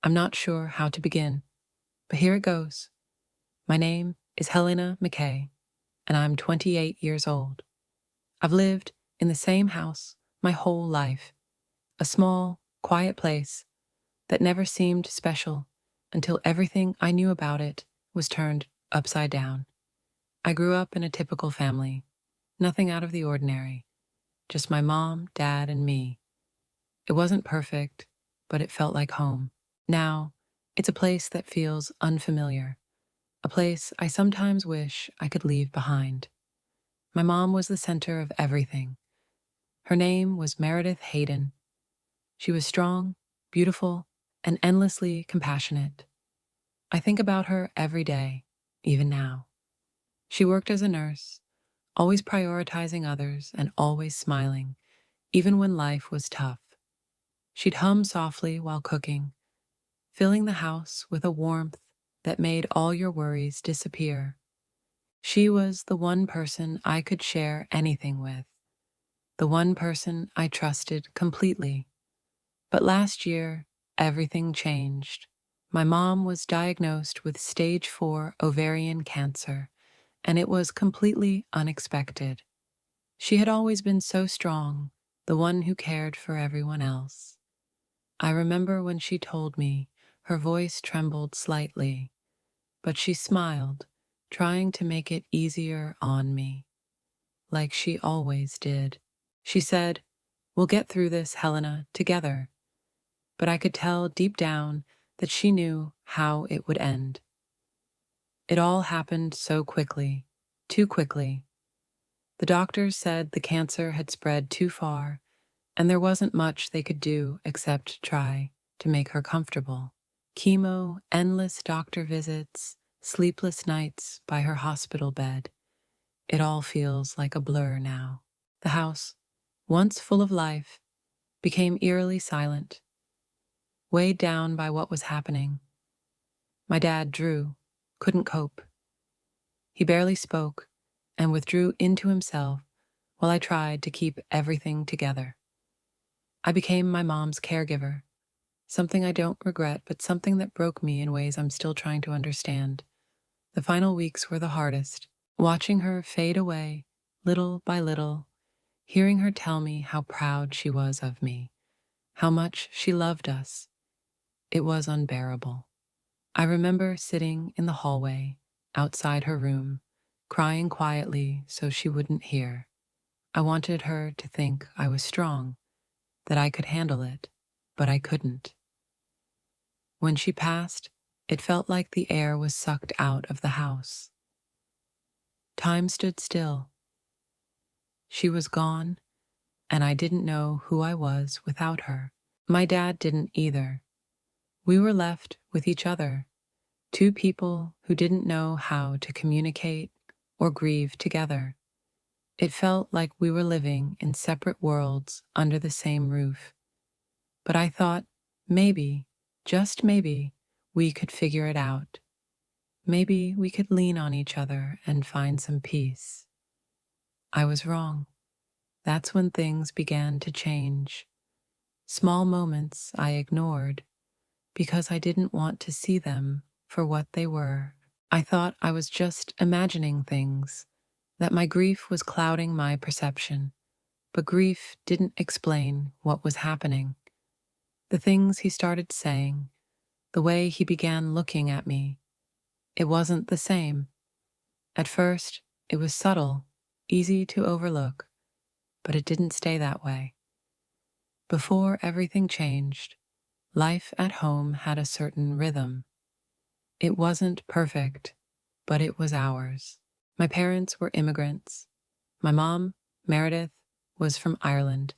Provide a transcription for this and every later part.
I'm not sure how to begin, but here it goes. My name is Helena McKay, and I'm 28 years old. I've lived in the same house my whole life, a small, quiet place that never seemed special until everything I knew about it was turned upside down. I grew up in a typical family, nothing out of the ordinary, just my mom, dad, and me. It wasn't perfect, but it felt like home. Now, it's a place that feels unfamiliar, a place I sometimes wish I could leave behind. My mom was the center of everything. Her name was Meredith Hayden. She was strong, beautiful, and endlessly compassionate. I think about her every day, even now. She worked as a nurse, always prioritizing others and always smiling, even when life was tough. She'd hum softly while cooking, filling the house with a warmth that made all your worries disappear. She was the one person I could share anything with, the one person I trusted completely. But last year, everything changed. My mom was diagnosed with stage 4 ovarian cancer, and it was completely unexpected. She had always been so strong, the one who cared for everyone else. I remember when she told me, her voice trembled slightly, but she smiled, trying to make it easier on me, like she always did. She said, "We'll get through this, Helena, together." But I could tell deep down that she knew how it would end. It all happened so quickly, too quickly. The doctors said the cancer had spread too far, and there wasn't much they could do except try to make her comfortable. Chemo, endless doctor visits, sleepless nights by her hospital bed. It all feels like a blur now. The house, once full of life, became eerily silent, weighed down by what was happening. My dad, Drew, couldn't cope. He barely spoke and withdrew into himself while I tried to keep everything together. I became my mom's caregiver, something I don't regret, but something that broke me in ways I'm still trying to understand. The final weeks were the hardest, watching her fade away, little by little, hearing her tell me how proud she was of me, how much she loved us. It was unbearable. I remember sitting in the hallway, outside her room, crying quietly so she wouldn't hear. I wanted her to think I was strong, that I could handle it, but I couldn't. When she passed, it felt like the air was sucked out of the house. Time stood still. She was gone, and I didn't know who I was without her. My dad didn't either. We were left with each other, two people who didn't know how to communicate or grieve together. It felt like we were living in separate worlds under the same roof. But I thought, maybe, just maybe, we could figure it out. Maybe we could lean on each other and find some peace. I was wrong. That's when things began to change. Small moments I ignored because I didn't want to see them for what they were. I thought I was just imagining things, that my grief was clouding my perception, but grief didn't explain what was happening. The things he started saying, the way he began looking at me, it wasn't the same. At first, it was subtle, easy to overlook, but it didn't stay that way. Before everything changed, life at home had a certain rhythm. It wasn't perfect, but it was ours. My parents were immigrants. My mom, Meredith, was from Ireland,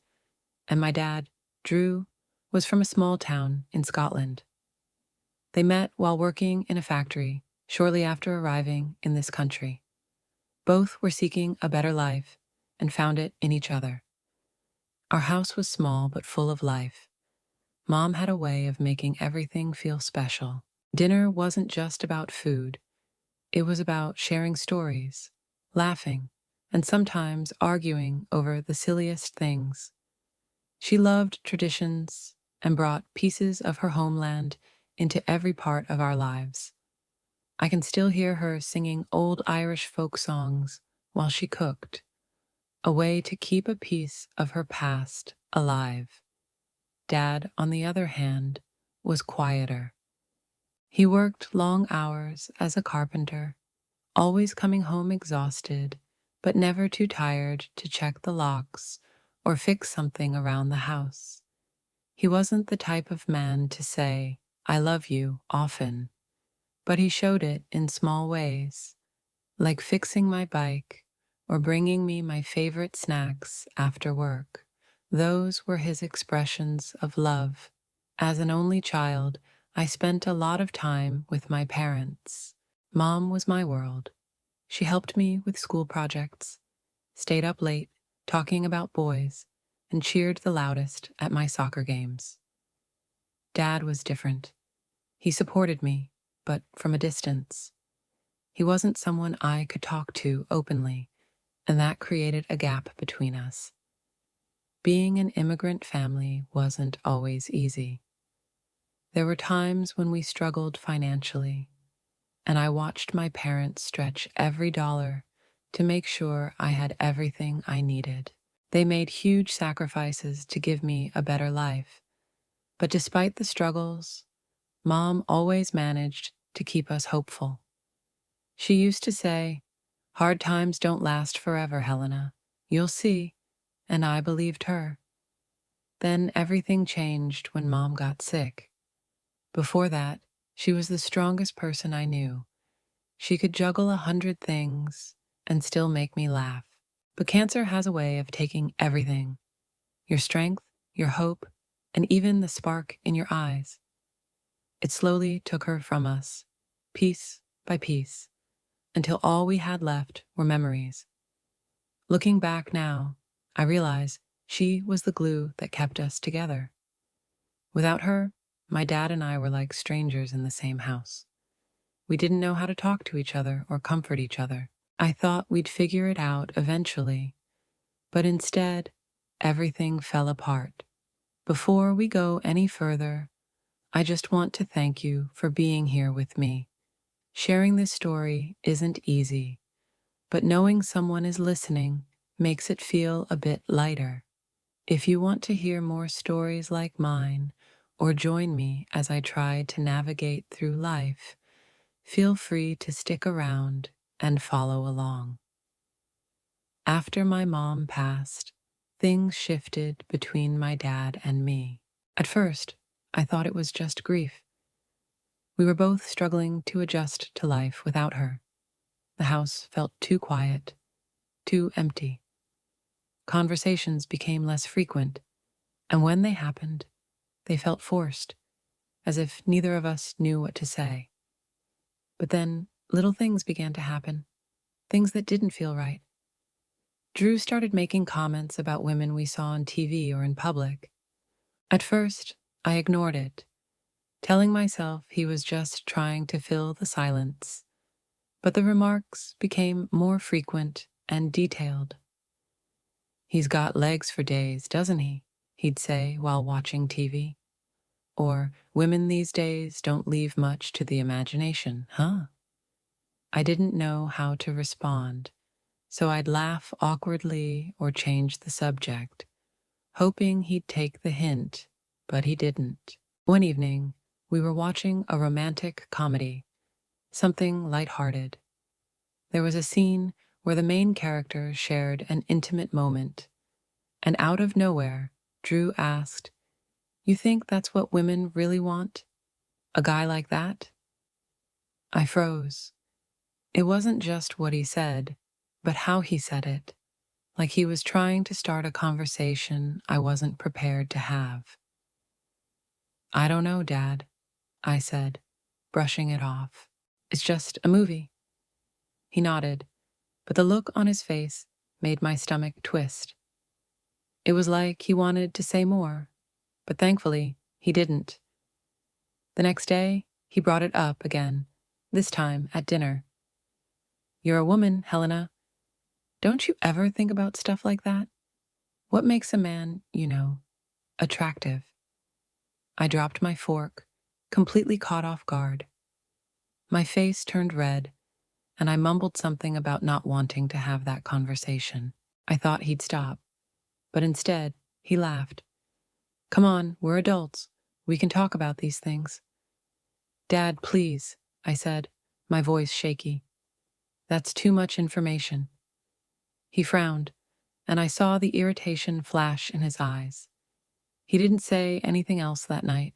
and my dad, Drew, was from a small town in Scotland. They met while working in a factory shortly after arriving in this country. Both were seeking a better life and found it in each other. Our house was small but full of life. Mom had a way of making everything feel special. Dinner wasn't just about food. It was about sharing stories, laughing, and sometimes arguing over the silliest things. She loved traditions and brought pieces of her homeland into every part of our lives. I can still hear her singing old Irish folk songs while she cooked, a way to keep a piece of her past alive. Dad, on the other hand, was quieter. He worked long hours as a carpenter, always coming home exhausted, but never too tired to check the locks or fix something around the house. He wasn't the type of man to say, "I love you," often, but he showed it in small ways, like fixing my bike or bringing me my favorite snacks after work. Those were his expressions of love. As an only child, I spent a lot of time with my parents. Mom was my world. She helped me with school projects, stayed up late talking about boys, and cheered the loudest at my soccer games. Dad was different. He supported me, but from a distance. He wasn't someone I could talk to openly, and that created a gap between us. Being an immigrant family wasn't always easy. There were times when we struggled financially, and I watched my parents stretch every dollar to make sure I had everything I needed. They made huge sacrifices to give me a better life, but despite the struggles, Mom always managed to keep us hopeful. She used to say, "Hard times don't last forever, Helena. You'll see," and I believed her. Then everything changed when Mom got sick. Before that, she was the strongest person I knew. She could juggle 100 things and still make me laugh. But cancer has a way of taking everything: your strength, your hope, and even the spark in your eyes. It slowly took her from us, piece by piece, until all we had left were memories. Looking back now, I realize she was the glue that kept us together. Without her, my dad and I were like strangers in the same house. We didn't know how to talk to each other or comfort each other. I thought we'd figure it out eventually, but instead, everything fell apart. Before we go any further, I just want to thank you for being here with me. Sharing this story isn't easy, but knowing someone is listening makes it feel a bit lighter. If you want to hear more stories like mine, or join me as I try to navigate through life, feel free to stick around and follow along. After my mom passed, things shifted between my dad and me. At first, I thought it was just grief. We were both struggling to adjust to life without her. The house felt too quiet, too empty. Conversations became less frequent, and when they happened, they felt forced, as if neither of us knew what to say. But then little things began to happen, things that didn't feel right. Drew started making comments about women we saw on TV or in public. At first, I ignored it, telling myself he was just trying to fill the silence. But the remarks became more frequent and detailed. "He's got legs for days, doesn't he?" he'd say while watching TV. Or, "Women these days don't leave much to the imagination, huh?" I didn't know how to respond, so I'd laugh awkwardly or change the subject, hoping he'd take the hint, but he didn't. One evening, we were watching a romantic comedy, something lighthearted. There was a scene where the main character shared an intimate moment, and out of nowhere, Drew asked, "You think that's what women really want? A guy like that?" I froze. It wasn't just what he said, but how he said it, like he was trying to start a conversation I wasn't prepared to have. "I don't know, Dad," I said, brushing it off. "It's just a movie." He nodded, but the look on his face made my stomach twist. It was like he wanted to say more, but thankfully, he didn't. The next day, he brought it up again, this time at dinner. "You're a woman, Helena. Don't you ever think about stuff like that? What makes a man, attractive?" I dropped my fork completely caught off guard. My face turned red, and I mumbled something about not wanting to have that conversation. I thought he'd stop, but instead, he laughed. Come on, we're adults. We can talk about these things. Dad, please, I said, my voice shaky. That's too much information. He frowned, and I saw the irritation flash in his eyes. He didn't say anything else that night,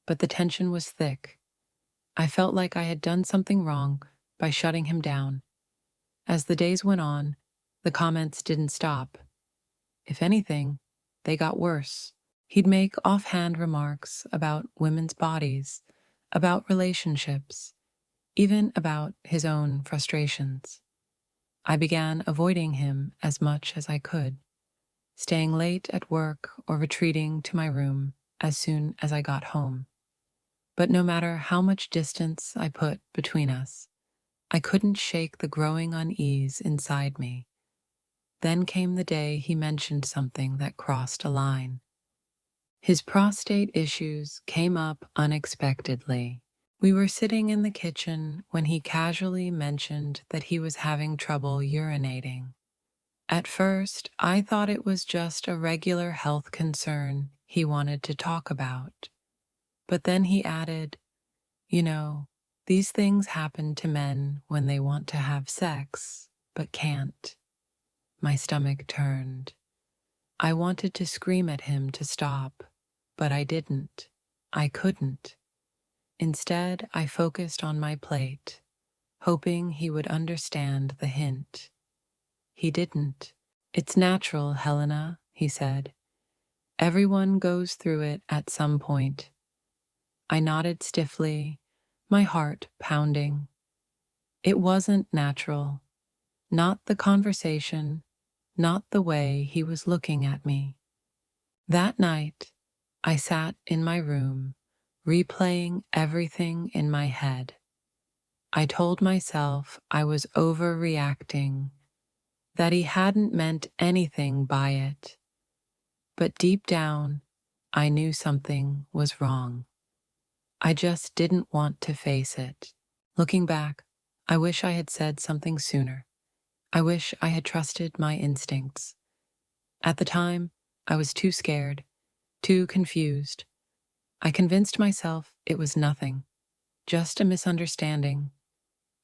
but the tension was thick. I felt like I had done something wrong by shutting him down. As the days went on, the comments didn't stop. If anything, they got worse. He'd make offhand remarks about women's bodies, about relationships, even about his own frustrations. I began avoiding him as much as I could, staying late at work or retreating to my room as soon as I got home. But no matter how much distance I put between us, I couldn't shake the growing unease inside me. Then came the day he mentioned something that crossed a line. His prostate issues came up unexpectedly. We were sitting in the kitchen when he casually mentioned that he was having trouble urinating. At first, I thought it was just a regular health concern he wanted to talk about. But then he added, you know, these things happen to men when they want to have sex, but can't. My stomach turned. I wanted to scream at him to stop, but I didn't. I couldn't. Instead, I focused on my plate, hoping he would understand the hint. He didn't. It's natural, Helena, he said. Everyone goes through it at some point. I nodded stiffly, my heart pounding. It wasn't natural. Not the conversation, not the way he was looking at me. That night, I sat in my room, replaying everything in my head. I told myself I was overreacting, that he hadn't meant anything by it. But deep down, I knew something was wrong. I just didn't want to face it. Looking back, I wish I had said something sooner. I wish I had trusted my instincts. At the time, I was too scared, too confused. I convinced myself it was nothing, just a misunderstanding.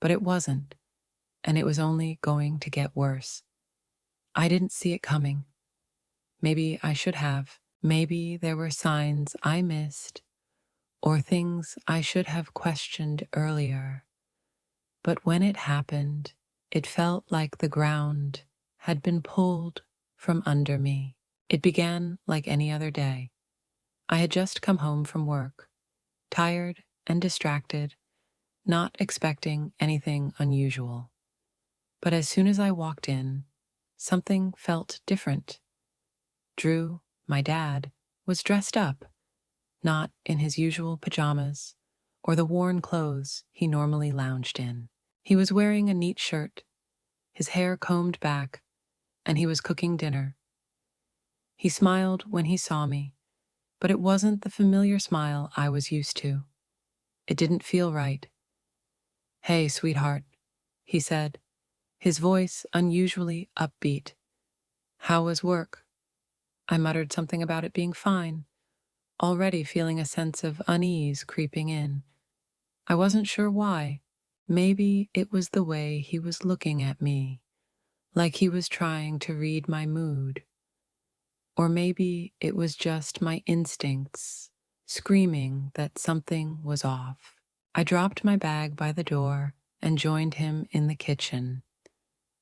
But it wasn't, and it was only going to get worse. I didn't see it coming. Maybe I should have. Maybe there were signs I missed, or things I should have questioned earlier. But when it happened, it felt like the ground had been pulled from under me. It began like any other day. I had just come home from work, tired and distracted, not expecting anything unusual. But as soon as I walked in, something felt different. Drew, my dad, was dressed up, not in his usual pajamas or the worn clothes he normally lounged in. He was wearing a neat shirt, his hair combed back, and he was cooking dinner. He smiled when he saw me, but it wasn't the familiar smile I was used to. It didn't feel right. "Hey, sweetheart," he said, his voice unusually upbeat. "How was work?" I muttered something about it being fine, already feeling a sense of unease creeping in. I wasn't sure why. Maybe it was the way he was looking at me, like he was trying to read my mood. Or maybe it was just my instincts screaming that something was off. I dropped my bag by the door and joined him in the kitchen,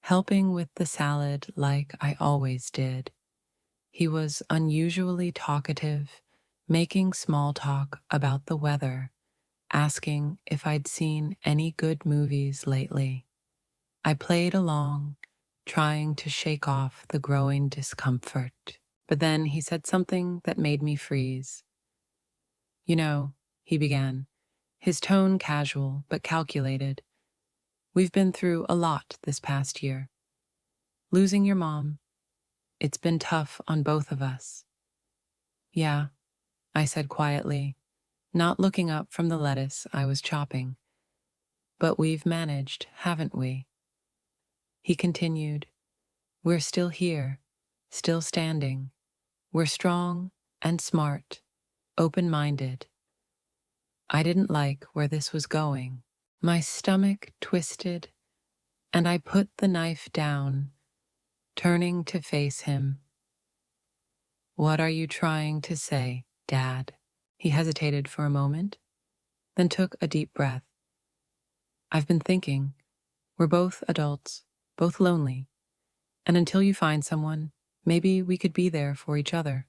helping with the salad like I always did. He was unusually talkative, making small talk about the weather, asking if I'd seen any good movies lately. I played along, trying to shake off the growing discomfort. But then he said something that made me freeze. "You know," he began, his tone casual but calculated. "We've been through a lot this past year. Losing your mom, it's been tough on both of us." "Yeah," I said quietly, not looking up from the lettuce I was chopping. But we've managed, haven't we? He continued. We're still here, still standing. We're strong and smart, open-minded. I didn't like where this was going. My stomach twisted, and I put the knife down, turning to face him. What are you trying to say, Dad? He hesitated for a moment, then took a deep breath. I've been thinking. We're both adults, both lonely, and until you find someone, maybe we could be there for each other.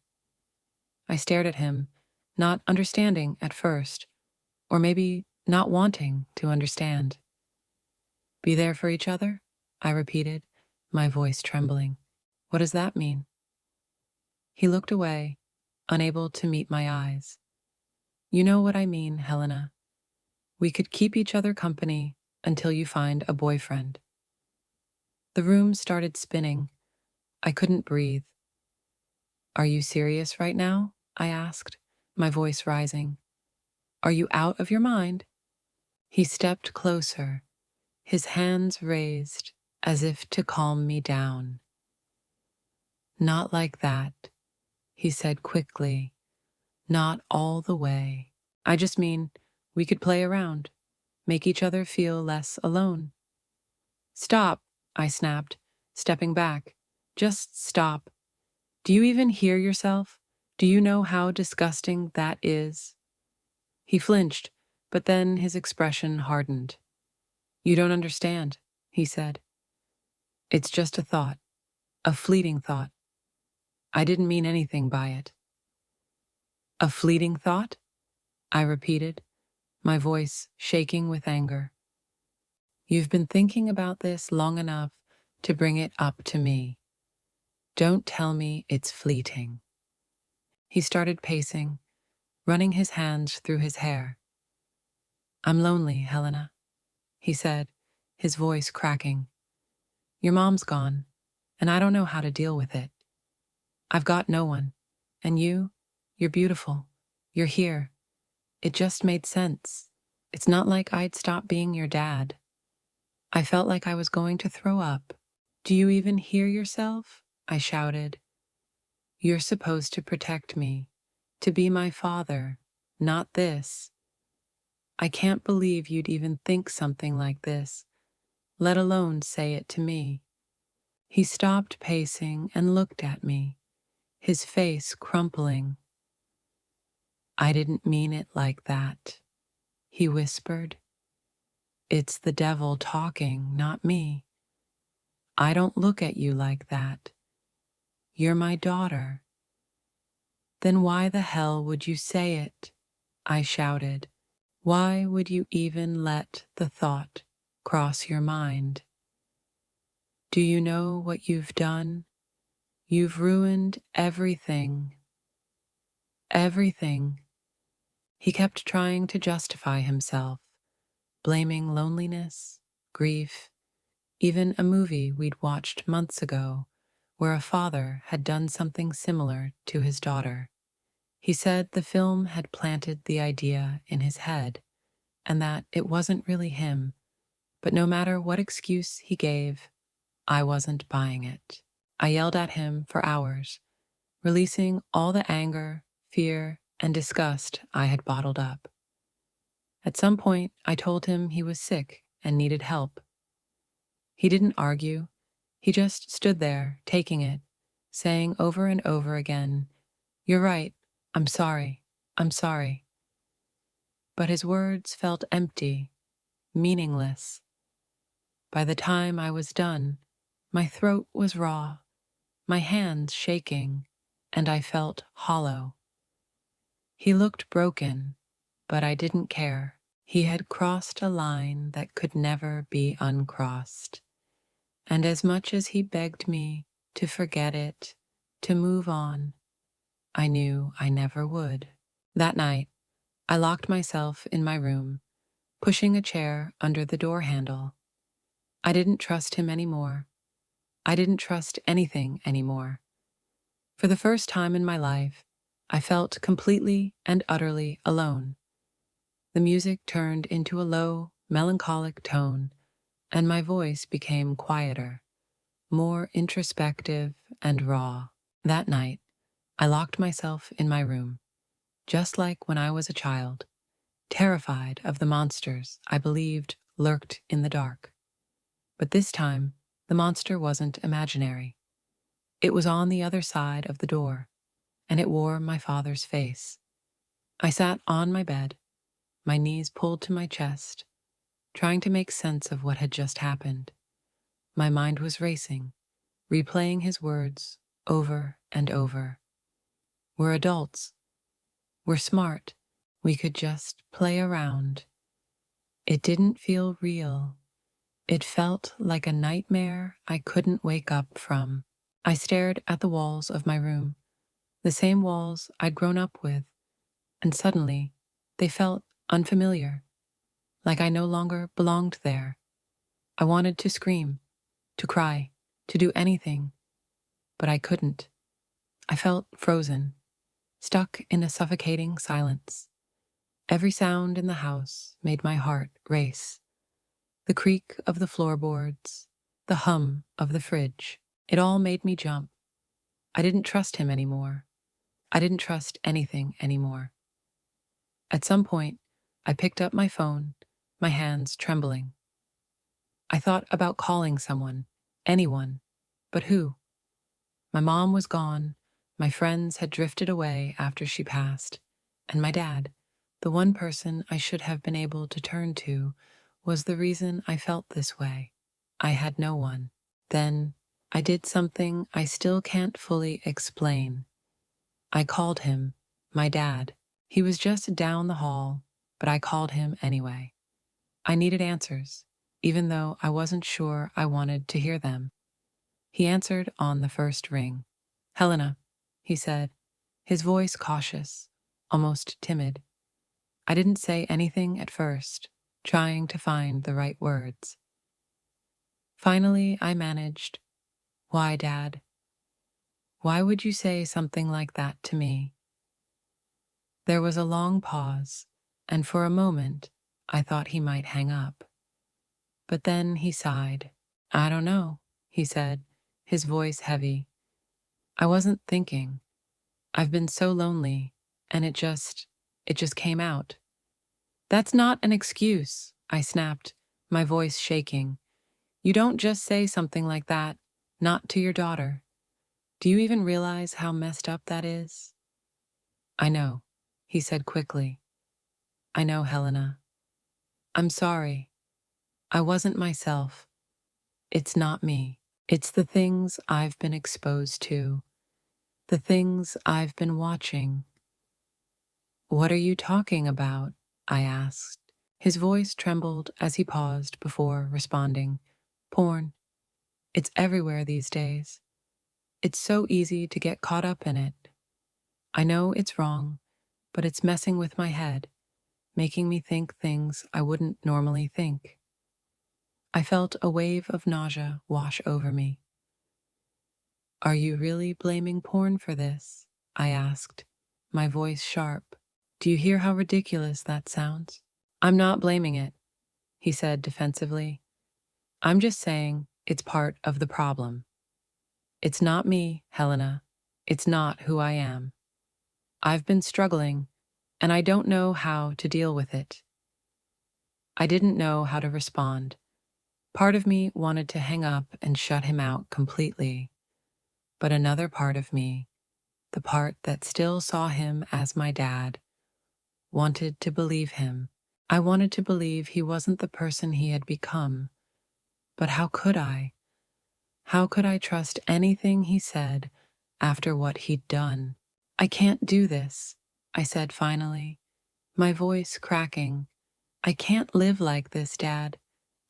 I stared at him, not understanding at first, or maybe not wanting to understand. Be there for each other? I repeated, my voice trembling. What does that mean? He looked away, unable to meet my eyes. You know what I mean, Helena. We could keep each other company until you find a boyfriend. The room started spinning. I couldn't breathe. Are you serious right now? I asked, my voice rising. Are you out of your mind? He stepped closer, his hands raised as if to calm me down. Not like that, he said quickly. Not all the way. I just mean we could play around, make each other feel less alone. Stop, I snapped, stepping back. Just stop. Do you even hear yourself? Do you know how disgusting that is? He flinched, but then his expression hardened. You don't understand, he said. It's just a thought, a fleeting thought. I didn't mean anything by it. A fleeting thought? I repeated, my voice shaking with anger. You've been thinking about this long enough to bring it up to me. Don't tell me it's fleeting. He started pacing, running his hands through his hair. I'm lonely, Helena, he said, his voice cracking. Your mom's gone, and I don't know how to deal with it. I've got no one, and you're beautiful. You're here. It just made sense. It's not like I'd stop being your dad. I felt like I was going to throw up. Do you even hear yourself? I shouted. You're supposed to protect me, to be my father, not this. I can't believe you'd even think something like this, let alone say it to me. He stopped pacing and looked at me, his face crumpling. I didn't mean it like that, he whispered. It's the devil talking, not me. I don't look at you like that. You're my daughter. Then why the hell would you say it? I shouted. Why would you even let the thought cross your mind? Do you know what you've done? You've ruined everything. Everything. He kept trying to justify himself, blaming loneliness, grief, even a movie we'd watched months ago where a father had done something similar to his daughter. He said the film had planted the idea in his head and that it wasn't really him, but no matter what excuse he gave, I wasn't buying it. I yelled at him for hours, releasing all the anger, fear, and disgust I had bottled up. At some point, I told him he was sick and needed help. He didn't argue. He just stood there, taking it, saying over and over again, You're right, I'm sorry, I'm sorry. But his words felt empty, meaningless. By the time I was done, my throat was raw, my hands shaking, and I felt hollow. He looked broken, but I didn't care. He had crossed a line that could never be uncrossed. And as much as he begged me to forget it, to move on, I knew I never would. That night, I locked myself in my room, pushing a chair under the door handle. I didn't trust him anymore. I didn't trust anything anymore. For the first time in my life, I felt completely and utterly alone. The music turned into a low, melancholic tone, and my voice became quieter, more introspective and raw. That night, I locked myself in my room, just like when I was a child, terrified of the monsters I believed lurked in the dark. But this time, the monster wasn't imaginary. It was on the other side of the door, and it wore my father's face. I sat on my bed, my knees pulled to my chest, trying to make sense of what had just happened. My mind was racing, replaying his words over and over. We're adults. We're smart. We could just play around. It didn't feel real. It felt like a nightmare I couldn't wake up from. I stared at the walls of my room, the same walls I'd grown up with, and suddenly they felt unfamiliar, like I no longer belonged there. I wanted to scream, to cry, to do anything, but I couldn't. I felt frozen, stuck in a suffocating silence. Every sound in the house made my heart race. The creak of the floorboards, the hum of the fridge, it all made me jump. I didn't trust him anymore. I didn't trust anything anymore. At some point, I picked up my phone, my hands trembling. I thought about calling someone, anyone, but who? My mom was gone, my friends had drifted away after she passed, and my dad, the one person I should have been able to turn to, was the reason I felt this way. I had no one. Then I did something I still can't fully explain. I called him, my dad. He was just down the hall, but I called him anyway. I needed answers, even though I wasn't sure I wanted to hear them. He answered on the first ring. "Helena," he said, his voice cautious, almost timid. I didn't say anything at first, trying to find the right words. Finally, I managed. "Why, Dad? Why would you say something like that to me?" There was a long pause, and for a moment, I thought he might hang up. But then he sighed. "I don't know," he said, his voice heavy. "I wasn't thinking. I've been so lonely, and it just came out." "That's not an excuse," I snapped, my voice shaking. "You don't just say something like that, not to your daughter. Do you even realize how messed up that is?" "I know," he said quickly. "I know, Helena. I'm sorry. I wasn't myself. It's not me. It's the things I've been exposed to, the things I've been watching." "What are you talking about?" I asked. His voice trembled as he paused before responding. "Porn. It's everywhere these days. It's so easy to get caught up in it. I know it's wrong, but it's messing with my head, making me think things I wouldn't normally think." I felt a wave of nausea wash over me. "Are you really blaming porn for this?" I asked, my voice sharp. "Do you hear how ridiculous that sounds?" "I'm not blaming it," he said defensively. "I'm just saying it's part of the problem. It's not me, Helena. It's not who I am. I've been struggling, and I don't know how to deal with it." I didn't know how to respond. Part of me wanted to hang up and shut him out completely, but another part of me, the part that still saw him as my dad, wanted to believe him. I wanted to believe he wasn't the person he had become. But how could I? How could I trust anything he said after what he'd done? "I can't do this," I said finally, my voice cracking. "I can't live like this, Dad.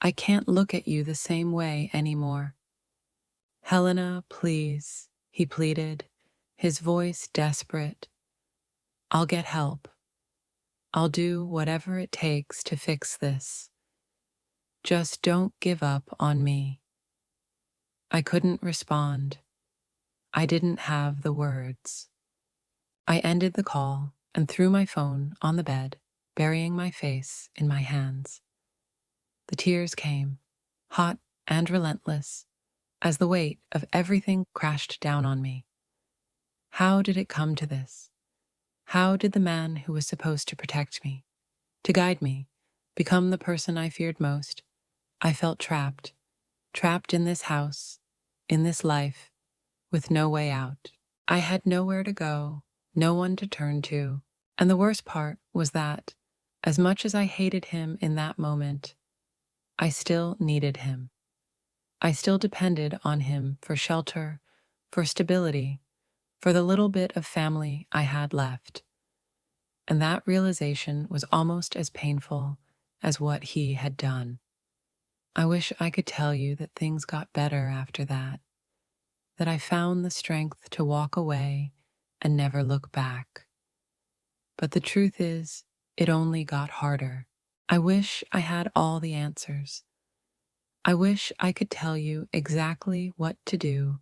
I can't look at you the same way anymore." "Helena, please," he pleaded, his voice desperate. "I'll get help. I'll do whatever it takes to fix this. Just don't give up on me." I couldn't respond. I didn't have the words. I ended the call and threw my phone on the bed, burying my face in my hands. The tears came, hot and relentless, as the weight of everything crashed down on me. How did it come to this? How did the man who was supposed to protect me, to guide me, become the person I feared most? I felt trapped, trapped in this house, in this life, with no way out. I had nowhere to go, no one to turn to, and the worst part was that, as much as I hated him in that moment, I still needed him. I still depended on him for shelter, for stability, for the little bit of family I had left. And that realization was almost as painful as what he had done. I wish I could tell you that things got better after that I found the strength to walk away and never look back. But the truth is, it only got harder. I wish I had all the answers. I wish I could tell you exactly what to do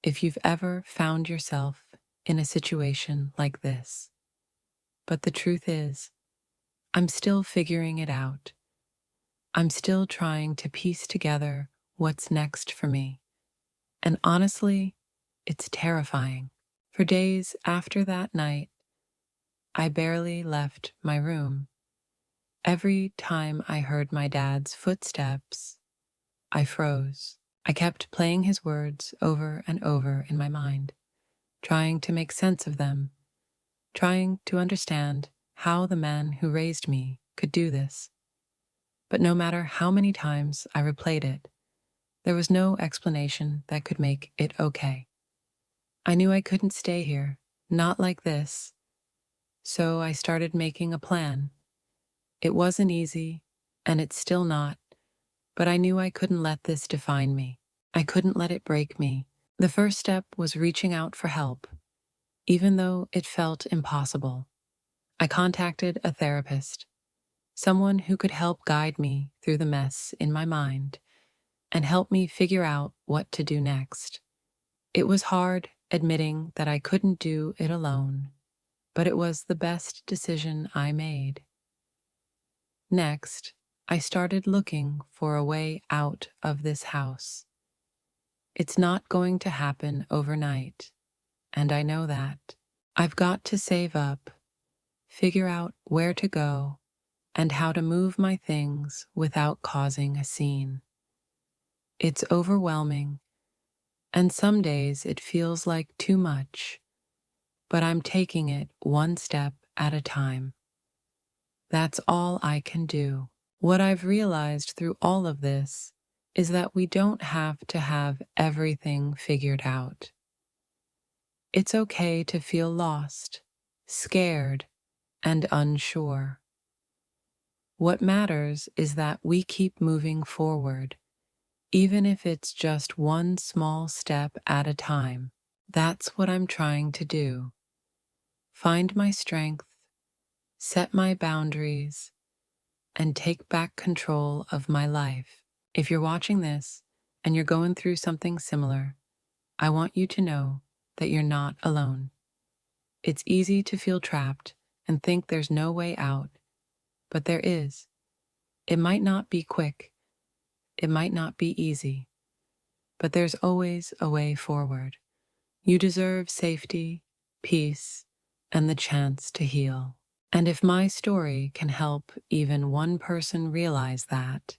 if you've ever found yourself in a situation like this. But the truth is, I'm still figuring it out. I'm still trying to piece together what's next for me. And honestly, it's terrifying. For days after that night, I barely left my room. Every time I heard my dad's footsteps, I froze. I kept playing his words over and over in my mind, trying to make sense of them, trying to understand how the man who raised me could do this. But no matter how many times I replayed it, there was no explanation that could make it okay. I knew I couldn't stay here, not like this, so I started making a plan. It wasn't easy, and it's still not, but I knew I couldn't let this define me. I couldn't let it break me. The first step was reaching out for help, even though it felt impossible. I contacted a therapist, someone who could help guide me through the mess in my mind and help me figure out what to do next. It was hard admitting that I couldn't do it alone, but it was the best decision I made. Next, I started looking for a way out of this house. It's not going to happen overnight, and I know that. I've got to save up, figure out where to go, and how to move my things without causing a scene. It's overwhelming, and some days it feels like too much, but I'm taking it one step at a time. That's all I can do. What I've realized through all of this is that we don't have to have everything figured out. It's okay to feel lost, scared, and unsure. What matters is that we keep moving forward, even if it's just one small step at a time. That's what I'm trying to do. Find my strength, set my boundaries, and take back control of my life. If you're watching this and you're going through something similar, I want you to know that you're not alone. It's easy to feel trapped and think there's no way out, but there is. It might not be quick, it might not be easy, but there's always a way forward. You deserve safety, peace, and the chance to heal. And if my story can help even one person realize that,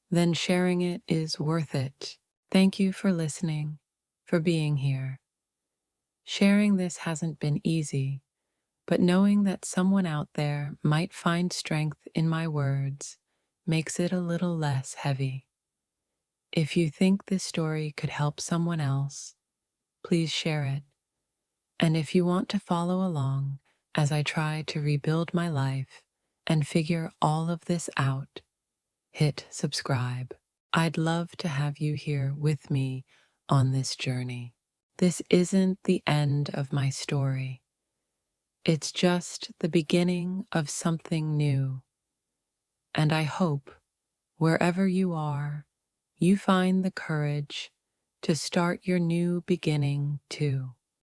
then sharing it is worth it. Thank you for listening, for being here. Sharing this hasn't been easy, but knowing that someone out there might find strength in my words makes it a little less heavy. If you think this story could help someone else, please share it. And if you want to follow along as I try to rebuild my life and figure all of this out, hit subscribe. I'd love to have you here with me on this journey. This isn't the end of my story. It's just the beginning of something new. And I hope, wherever you are, you find the courage to start your new beginning too.